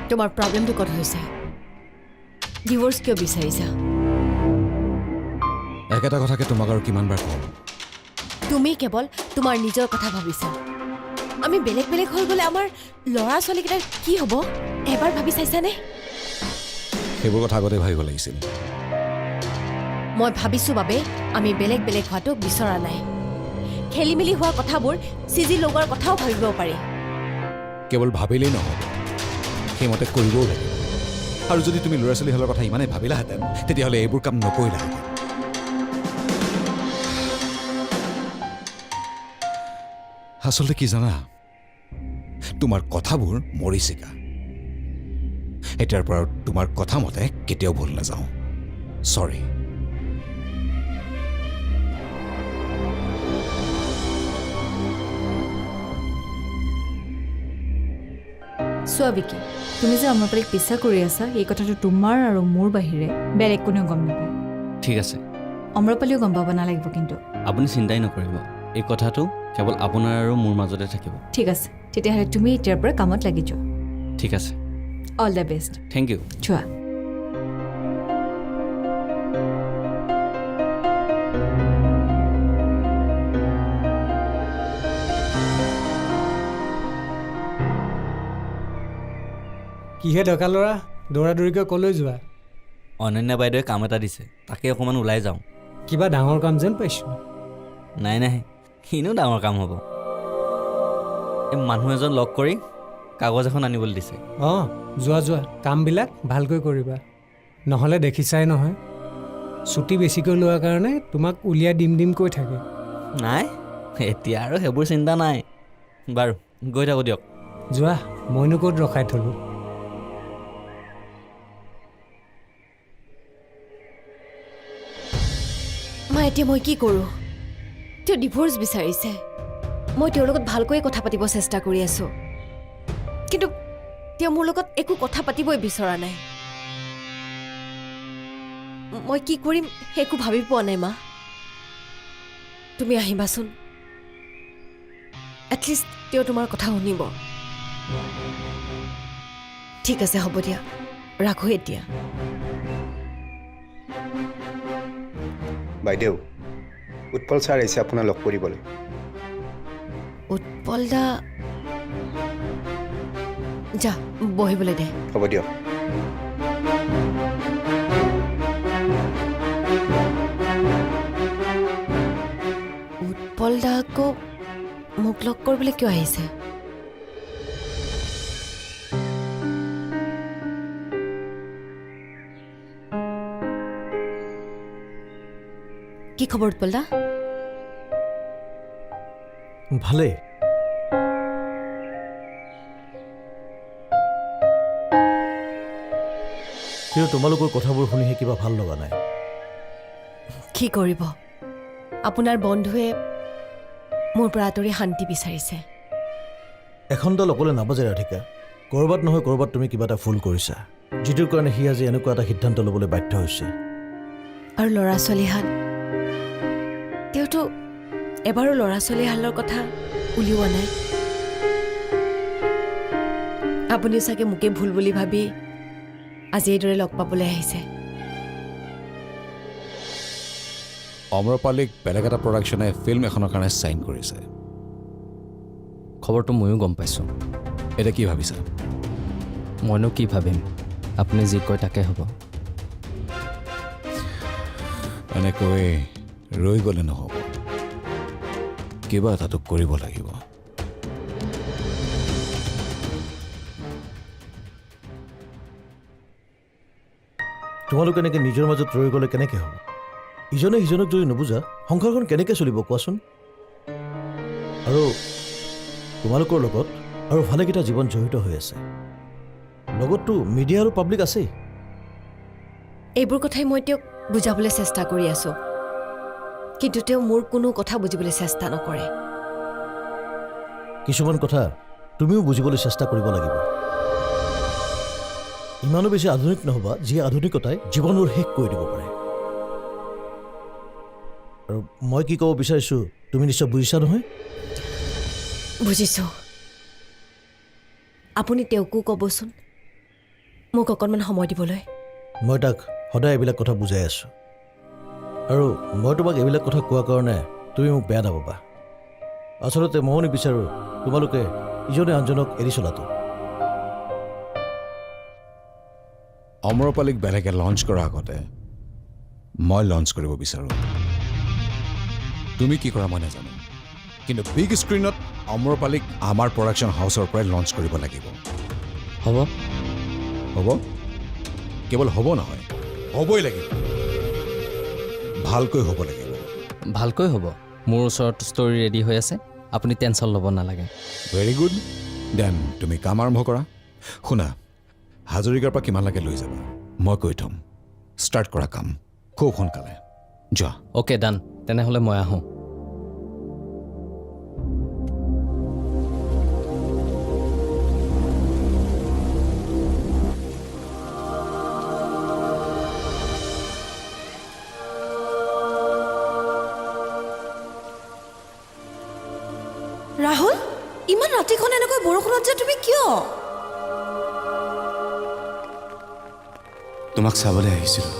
তোমাৰ প্ৰব্লেমটো ক'ত হৈছে ডিভোৰ্স কিয় বিচাৰিছা একেটা কথাকে তোমাক আৰু কিমানবাৰ কম তুমি কেৱল তোমাৰ নিজৰ কথা ভাবিছা আমি বেলেগ বেলেগ হৈ গ'লে আমাৰ ল'ৰা ছোৱালীকেইটাৰ কি হ'ব এবাৰ ভাবি চাইছানে সেইবোৰ কথা আগতে ভাবিব লাগিছিল মই ভাবিছোঁ বাবে আমি বেলেগ বেলেগ হোৱাটো বিচৰা নাই খেলি মেলি হোৱা কথাবোৰ চিজি লগোৱাৰ কথাও ভাবিব পাৰি কেৱল ভাবিলেই নহ'ব সেইমতে কৰিবও লাগিব আৰু যদি তুমি ল'ৰা ছোৱালীহালৰ কথা ইমানেই ভাবিলাহেঁতেন তেতিয়াহ'লে এইবোৰ কাম নকৰিলাহেঁতেন আচলতে কি জানা তোমাৰ কথাবোৰ মৰিচিকা এতিয়াৰ পৰা তোমাৰ কথা মতে কেতিয়াও ভুল নাযাওঁ চৰি চোৱা বিকি তুমি যে অমৰপালিক বিশ্বাস কৰি আছা এই কথাটো তোমাৰ আৰু মোৰ বাহিৰে বেলেগ কোনেও গম নাপায় ঠিক আছে অমৰপালিও গম পাব নালাগিব কিন্তু আপুনি চিন্তাই নকৰিব এই কথাটো কেৱল আপোনাৰ আৰু মোৰ মাজতে থাকিব ঠিক আছে তেতিয়াহ'লে তুমি এতিয়াৰ পৰা কামত লাগি যোৱা ঠিক আছে all the best thank you যোৱা কিহে ডকা ল'ৰা দৌৰা দৌৰিকৈ ক'লৈ যোৱা অনন্যা বাইদেৱে কাম এটা দিছে তাকে অকণমান ওলাই যাওঁ কিবা ডাঙৰ কাম যেন পাইছোঁ নাই নাই কিনো ডাঙৰ কাম হ'ব এই মানুহ এজন লগ কৰি কাগজ এখন আনিবলৈ দিছে অঁ যোৱা যোৱা কামবিলাক ভালকৈ কৰিবা নহ'লে দেখিছাই নহয় ছুটি বেছিকৈ লোৱাৰ কাৰণে তোমাক উলিয়াই দিম কৈ থাকে নাই এতিয়া আৰু সেইবোৰ চিন্তা নাই বাৰু গৈ থাকোঁ দিয়ক যোৱা মইনো ক'ত ৰখাই থলোঁ এতিয়া মই কি কৰোঁ তেওঁ ডিভোৰ্স বিচাৰিছে মই তেওঁৰ লগত ভালকৈ কথা পাতিব চেষ্টা কৰি আছোঁ কিন্তু তেওঁ মোৰ লগত একো কথা পাতিবই বিচৰা নাই মই কি কৰিম একো ভাবি পোৱা নাই মা তুমি আহিবাচোন এটলিষ্ট তেওঁ তোমাৰ কথা শুনিব ঠিক আছে হ'ব দিয়া ৰাখোঁ এতিয়া বাইদেউ উৎপল ছাৰ আহিছে আপোনাক লগ কৰিবলৈ উৎপল দা যা বহিবলৈ দে হ'ব দিয়ক উৎপল দা আকৌ মোক লগ কৰিবলৈ কিয় আহিছে কি খবৰ উৎপল দা ভালেই কিন্তু তোমালোকৰ কথাবোৰ শুনিহে কিবা ভাল লগা নাই কি কৰিব আপোনাৰ বন্ধুৱে মোৰ পৰা আঁতৰি শান্তি বিচাৰিছে এখনডাল অকলে নাবাজে ৰাধিকা ক'ৰবাত নহয় ক'ৰবাত তুমি কিবা এটা ভুল কৰিছা যিটোৰ কাৰণে সি আজি এনেকুৱা এটা সিদ্ধান্ত ল'বলৈ বাধ্য হৈছে আৰু ল'ৰা ছোৱালীহাল তেওঁতো এবাৰো ল'ৰা ছোৱালীহালৰ কথা উলিওৱা নাই আপুনি চাগে মোকে ভুল বুলি ভাবি আজি এইদৰে লগ পাবলৈ আহিছে অমৰপালিক বেলেগ এটা প্ৰডাকশ্যনে ফিল্ম এখনৰ কাৰণে ছাইন কৰিছে খবৰটো ময়ো গম পাইছোঁ এতিয়া কি ভাবিছা মইনো কি ভাবিম আপুনি যি কয় তাকে হ'ব এনেকৈ ৰৈ গ'লে নহ'ব কিবা এটাতো কৰিব লাগিব তোমালোক এনেকৈ নিজৰ মাজত ৰৈ গ'লে কেনেকৈ হ'ব ইজনে সিজনক যদি নুবুজা সংসাৰখন কেনেকৈ চলিব কোৱাচোন আৰু তোমালোকৰ লগত আৰু ভালেকেইটা জীৱন জড়িত হৈ আছে লগততো মিডিয়া আৰু পাব্লিক আছেই এইবোৰ কথাই মই তেওঁক বুজাবলৈ চেষ্টা কৰি আছোঁ কিন্তু তেওঁ মোৰ কোনো কথা বুজিবলৈ চেষ্টা নকৰে কিছুমান কথা তুমিও বুজিবলৈ চেষ্টা কৰিব লাগিব ইমানো বেছি আধুনিক নহ'বা যি আধুনিকতাই জীৱনৰ শেষ কৰি দিব পাৰে আৰু মই কি ক'ব বিচাৰিছোঁ তুমি নিশ্চয় বুজিছা নহয় বুজিছোঁ আপুনি তেওঁকো ক'বচোন মোক অকণমান সময় দিবলৈ। মই তাক সদায় এইবিলাক কথা বুজাই আছোঁ আৰু মই তোমাক এইবিলাক কথা কোৱাৰ কাৰণে তুমি মোক বেয়া নাপাবা। আচলতে ময়ো নিবিচাৰোঁ তোমালোকে ইজনে আনজনক এৰি চলাটো। অম্ৰপালিক বেলেগে লঞ্চ কৰাৰ আগতে মই লঞ্চ কৰিব বিচাৰোঁ। তুমি কি কৰা মই নাজানো, কিন্তু বিগ স্ক্ৰীণত অম্ৰপালিক আমাৰ প্ৰডাকশ্যন হাউচৰ পৰাই লঞ্চ কৰিব লাগিব। হ'ব হ'ব? কেৱল হ'ব নহয়, হ'বই লাগিব। ভালকৈ হ'ব লাগিব। ভালকৈ হ'ব। মোৰ ওচৰত ষ্টৰি ৰেডি হৈ আছে, আপুনি টেনশ্যন ল'ব নালাগে। Very good. দেন তুমি কাম আৰম্ভ কৰা। শুনা, হাজৰিকাৰ পৰা কিমান লাগে লৈ যাবা, মই কৈ থ'ম। ষ্টাৰ্ট কৰা কাম খুব সোনকালে। যোৱা। অ'কে ডান, তেনেহ'লে মই আহোঁ। ৰাহুল, ইমান ৰাতিখন এনেকৈ বৰষুণত যে তুমি কিয়? তোমাক চাবলৈ আহিছিলোঁ।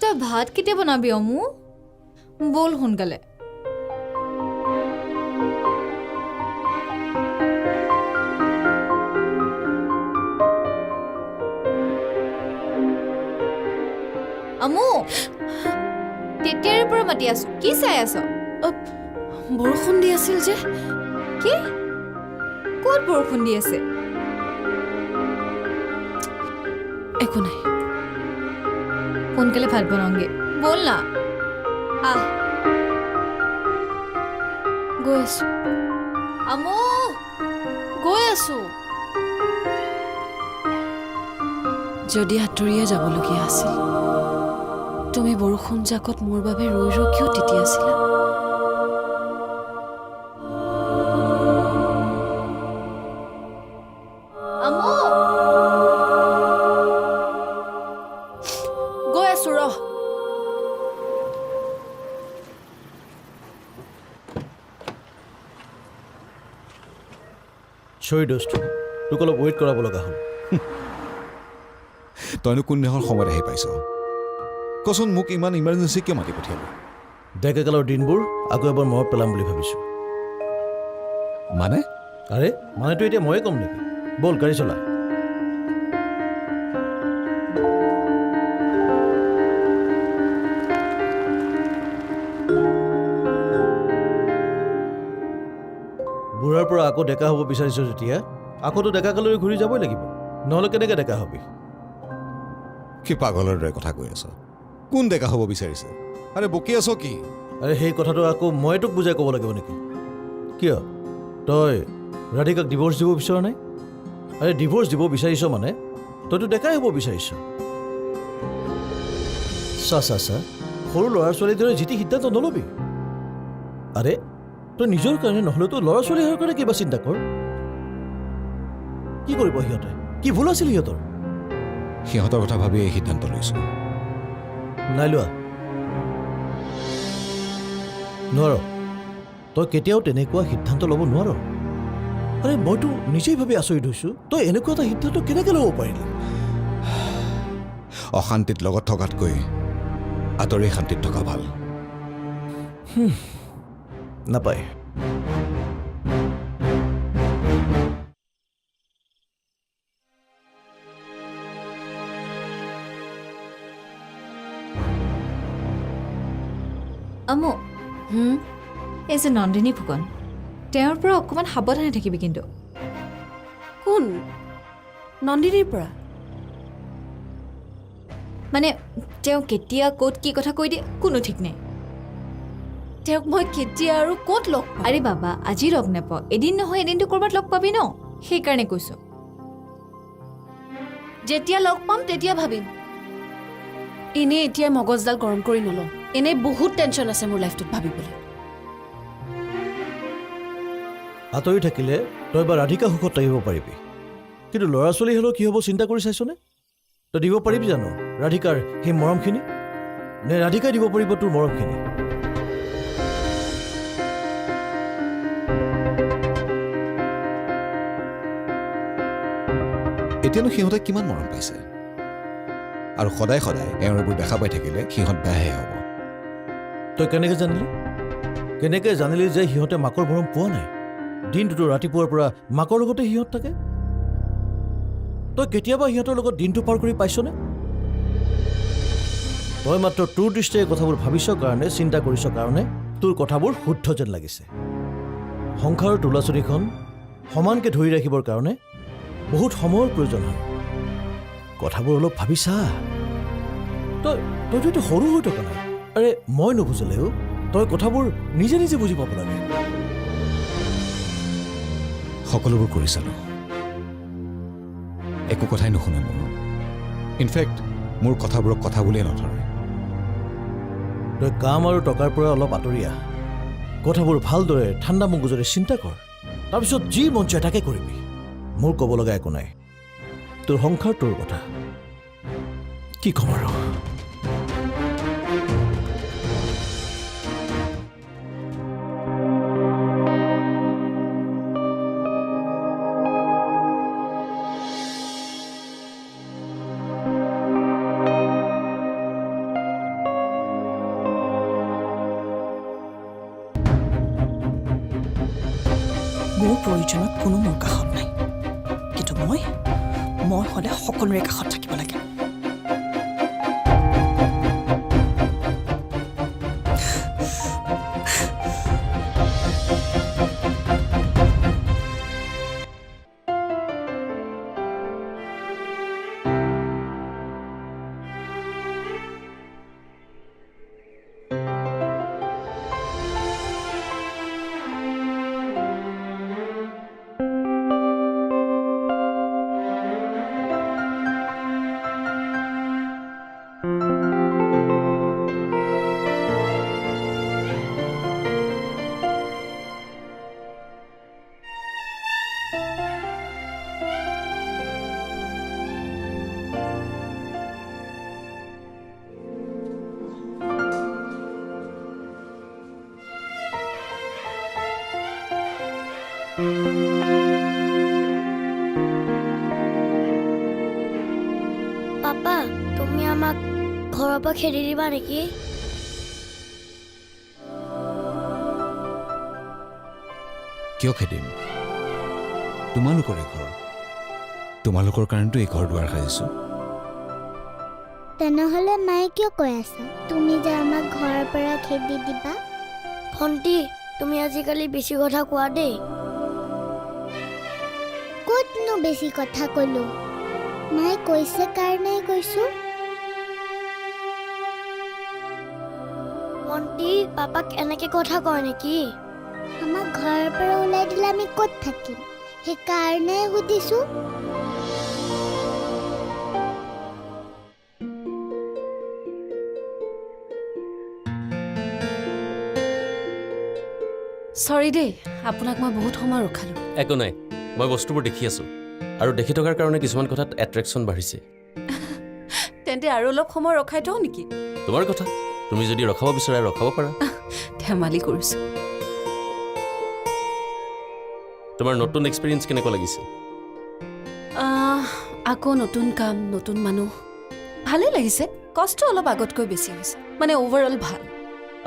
তই ভাত কেতিয়া বনাবি অমু? ব'ল সোনকালে। অমু, তেতিয়াৰে পৰা মাতি আছো, কি চাই আছ? বৰষুণ দি আছিল যে। কি? ক'ত বৰষুণ দি আছে? একো নাই। সোনকালে ভাত বনাওঁগে, ব'ল না। আহ, গৈ আছো। আমু, গৈ আছো। যদি আঁতৰিয়ে যাবলগীয়া আছিল, তুমি বৰষুণ জাকত মোৰ বাবে ৰৈ ৰৈ কিয় তিতি আছিলা? আমু, গৈ আছো ৰহ। চৰি দোস্ত, তোক অলপ ৱেইট কৰাব লগা হ'ল। তইনো কোনদিনাখন সময়ত আহি পাইছ? কচোন মোক ইমান ইমাৰ্জেঞ্চি কিয় মাতি পঠিয়ালি? ডেকাকালৰ দিনবোৰ আকৌ এবাৰ মনত পেলাম বুলি ভাবিছোঁ। মানে? আৰে মানেতো এতিয়া ময়ে ক'ম নেকি? ব'ল গাড়ী চলা। বুঢ়াৰ পৰা আকৌ ডেকা হ'ব বিচাৰিছ যেতিয়া আকৌতো ডেকাকালৈ ঘূৰি যাবই লাগিব, নহ'লে কেনেকৈ ডেকা হবি? কি পাগলৰ দৰে কথা কৈ আছ? কোন ডেকা হ'ব বিচাৰিছে? আৰে বকি আছ কি? আৰে সেই কথাটো আকৌ মই তোক বুজাই ক'ব লাগিব নেকি? কিয় তই ৰাধিকাক ডিভ'ৰ্চ দিব বিচৰা নাই? আৰে ডিভ'ৰ্চ দিব বিচাৰিছ মানে তইতো ডেকাই হ'ব বিচাৰিছ। চা চা চা, সৰু ল'ৰা ছোৱালীৰ দৰে যি টি সিদ্ধান্ত নল'বি। আৰে তই নিজৰ কাৰণে নহ'লেতো ল'ৰা ছোৱালীৰ কাৰণে কিবা চিন্তা কৰ। কি কৰিব সিহঁতে? কি ভুল আছিল সিহঁতৰ? সিহঁতৰ কথা ভাবি এই সিদ্ধান্ত লৈছোঁ। নাই লোৱা। নোৱাৰ, তই কেতিয়াও তেনেকুৱা সিদ্ধান্ত ল'ব নোৱাৰ। আৰে মইতো নিজেই ভাবি আচৰিত হৈছোঁ, তই এনেকুৱা এটা সিদ্ধান্ত কেনেকৈ ল'ব পাৰিলি? অশান্তিত লগত থকাতকৈ আঁতৰি শান্তিত থকা ভাল। নাপায়। আমু, এই যে নন্দিনী ফুকন, তেওঁৰ পৰা অকণমান সাৱধানে থাকিবি কিন্তু। কোন? নন্দিনীৰ পৰা? মানে তেওঁ কেতিয়া ক'ত কি কথা কৈ দিয়ে কোনো ঠিক নাই। তেওঁক মই কেতিয়া আৰু ক'ত লগ পাম? আৰে বাবা, আজি লগ নাপাওঁ, এদিন নহয় এদিনটো ক'ৰবাত লগ পাবি ন, সেইকাৰণে কৈছোঁ। যেতিয়া লগ পাম তেতিয়া ভাবিম। এনেই এতিয়া মগজডাল গৰম কৰি নলওঁ। এনেই বহুত টেনশ্যন আছে মোৰ লাইফটোত ভাবিবলৈ। আঁতৰি থাকিলে তই বা ৰাধিকা সুখত থাকিব পাৰিবি, কিন্তু ল'ৰা ছোৱালী হ'লেও কি হ'ব চিন্তা কৰি চাইছনে? তই দিব পাৰিবি জানো? ৰাধিকাৰ সেই মৰমখিনি নে ৰাধিকাই দিব পাৰিব তোৰ মৰমখিনি? এতিয়ানো সিহঁতে কিমান মৰম পাইছে, আৰু সদায় সদায় এওঁৰ এইবোৰ দেখা পাই থাকিলে সিহঁত বেয়াহে হ'ব। তই কেনেকৈ জানিলি যে সিহঁতে মাকৰ মৰম পোৱা নাই? দিনটোতো ৰাতিপুৱাৰ পৰা মাকৰ লগতে সিহঁত থাকে। তই কেতিয়াবা সিহঁতৰ লগত দিনটো পাৰ কৰি পাইছনে? তই মাত্ৰ তোৰ দৃষ্টিৰে কথাবোৰ ভাবিছ কাৰণে, চিন্তা কৰিছ কাৰণে তোৰ কথাবোৰ শুদ্ধ যেন লাগিছে। সংসাৰৰ তোলাচনীখন সমানকৈ ধৰি ৰাখিবৰ কাৰণে বহুত সময়ৰ প্ৰয়োজন হয়। কথাবোৰ অলপ ভাবিছা। তইতো সৰু হৈ থকা নাই। আৰে মই নুবুজিলেও তই কথাবোৰ নিজে নিজে বুজি পাব লাগে। সকলোবোৰ কৰি চালোঁ, একো কথাই নুশুনে মোৰ। ইনফেক্ট মোৰ কথাবোৰক কথা বুলিয়ে নধৰে। তই কাম আৰু টকাৰ পৰা অলপ আঁতৰি আহ। কথাবোৰ ভালদৰে ঠাণ্ডা মগজুৰে চিন্তা কৰ, তাৰপিছত যি মন যায় তাকে কৰিবি। মোৰ ক'ব লগা একো নাই। তোৰ সংসাৰ তোৰ কথা, কি ক'ম আৰু। মোৰ প্ৰয়োজনত কোনো মোৰ কাষত নাই, কিন্তু মই সদায় সকলোৰে কাষত থাকিব লাগে। পাপা, তুমি আমাক ঘৰৰ পৰা খেদি দিবা নেকি? কিয় খেদিম? তোমালোকৰে ঘৰ, তোমালোকৰ কাৰণেতো এই ঘৰ দুৱাৰ সাজিছোঁ। তেনেহ'লে মায়ে কিয় কৈ আছা তুমি যে আমাক ঘৰৰ পৰা খেদি দিবা? ভণ্টি, তুমি আজিকালি বেছি কথা কোৱা দেই। ক'তনো বেছি কথা ক'লো? মায়ে কৈছে কাৰণেই কৈছো। ভণ্টি, পাপাক এনেকে কথা কয় নেকি? আমাক ঘৰৰ পৰা ওলাই দিলে আমি ক'ত থাকিম, সেইকাৰণে সুধিছো। চৰি দেই, আপোনাক মই বহুত সময় ৰখালোঁ। একো নাই, মই বস্তুবোৰ দেখি আছোঁ, আৰু দেখি থকাৰ কাৰণে কিছুমান কথাত এট্ৰেকশ্যন বাঢ়িছে। তেন্তে আৰু অলপ সময় ৰখাই থওঁ নেকি? তোমাৰ কথা, তুমি যদি ৰখাব বিচৰা ৰখাব পাৰা। ধেমালি কৰিছোঁ। তোমাৰ নতুন এক্সপিৰিয়েঞ্চ কেনেকুৱা লাগিছে? আকৌ নতুন কাম, নতুন মানুহ, ভালেই লাগিছে। কষ্ট অলপ আগতকৈ বেছি হৈছে, মানে অভাৰঅল ভাল।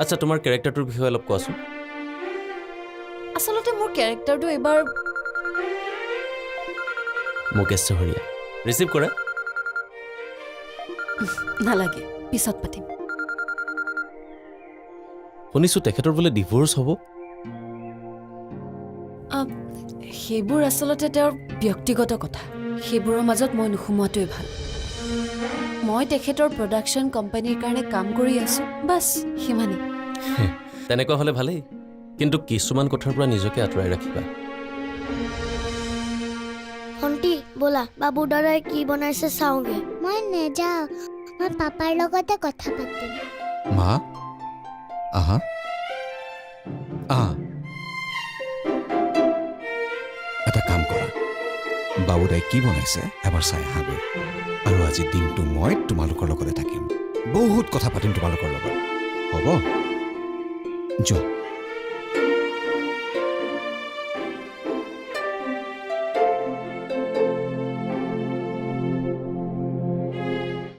আচ্ছা, তোমাৰ কেৰেক্টাৰটোৰ বিষয়ে অলপ কোৱাচোন। আচলতে মোৰ কেৰেক্টাৰটো এইবাৰ মুকেশ চহৰীয়া। ৰিচিভ কৰা। নালাগে, পিছত পাতিম। শুনিছোঁ তেখেতৰ বোলে ডিভোৰ্চ হ'ব। সেইবোৰ আচলতে তেওঁৰ ব্যক্তিগত কথা, সেইবোৰৰ মাজত মই নোসোমোৱাটোৱে ভাল। মই তেখেতৰ প্ৰডাকশ্যন কোম্পানীৰ কাৰণে কাম কৰি আছোঁ, বাছ সিমানেই। তেনেকুৱা হ'লে ভালেই, কিন্তু কিছুমান কথাৰ পৰা নিজকে আঁতৰাই ৰাখিবা। ভণ্টি, ব'লা বাবু দাদাই কি বনাইছে চাওঁগে। মই নেযাওঁ, মই পাপাৰ লগতে কথা পাতিম। মা, আহা আহা। এটা কাম কৰা, বাবুদাই কি বনাইছে এবাৰ চাই আহাগৈ আৰু আজি দিনটো মই তোমালোকৰ লগতে থাকিম বহুত কথা পাতিম তোমালোকৰ লগত হ'ব যোৱা